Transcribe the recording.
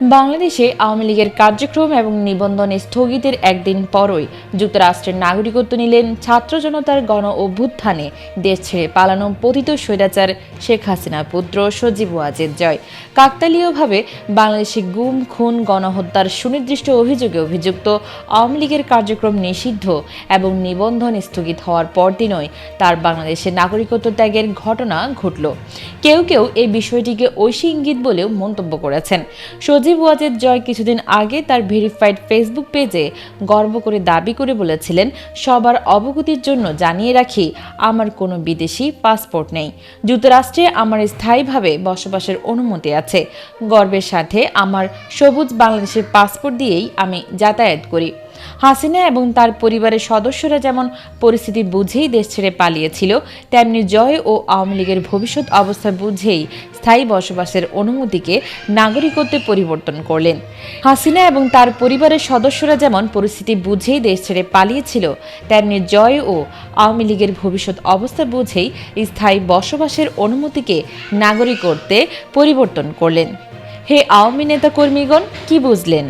বাংলাদেশে আওয়ামী লীগের কার্যক্রম এবং নিবন্ধন স্থগিতের একদিন পরই যুক্তরাষ্ট্রের নাগরিকত্ব নিলেন ছাত্র জনতার গণ অভ্যুত্থানে দেশ ছেড়ে পালানো পতিত স্বৈরাচার শেখ হাসিনার পুত্র সজীব ওয়াজেদ জয়। কাকতালীয়ভাবে বাংলাদেশে গুম, খুন, গণহত্যার সুনির্দিষ্ট অভিযোগে অভিযুক্ত আওয়ামী লীগের কার্যক্রম নিষিদ্ধ এবং নিবন্ধন স্থগিত হওয়ার পরদিনই তার বাংলাদেশে নাগরিকত্ব ত্যাগের ঘটনা ঘটল। কেউ কেউ এই বিষয়টিকে ঐশী ইঙ্গিত বলেও মন্তব্য করেছেন। সজীব ওয়াজেদ জয় কিছুদিন আগে তার ভেরিফাইড ফেসবুক পেজে গর্ব করে দাবি করে বলেছিলেন, সবার অবগতির জন্য জানিয়ে রাখি, আমার কোনো বিদেশি পাসপোর্ট নেই। যুক্তরাষ্ট্রে আমার স্থায়ীভাবে বসবাসের অনুমতি আছে। গর্বের সাথে আমার সবুজ বাংলাদেশের পাসপোর্ট দিয়েই আমি যাতায়াত করি। হাসিনা এবং তার পরিবারের সদস্যরা যেমন পরিস্থিতি বুঝেই দেশ ছেড়ে পালিয়েছিল, তেমনি জয় ও আওয়ামী লীগের ভবিষ্যৎ অবস্থা বুঝেই স্থায়ী বসবাসের অনুমতিকে নাগরিকত্বে পরিবর্তন করলেন। হাসিনা এবং তার পরিবারের সদস্যরা যেমন পরিস্থিতি বুঝেই দেশ ছেড়ে পালিয়েছিল, তেমনি জয় ও আওয়ামী লীগের ভবিষ্যৎ অবস্থা বুঝেই স্থায়ী বসবাসের অনুমতিকে নাগরিকত্বে পরিবর্তন করলেন। হে আওয়ামী নেতা কর্মীগণ, কি বুঝলেন?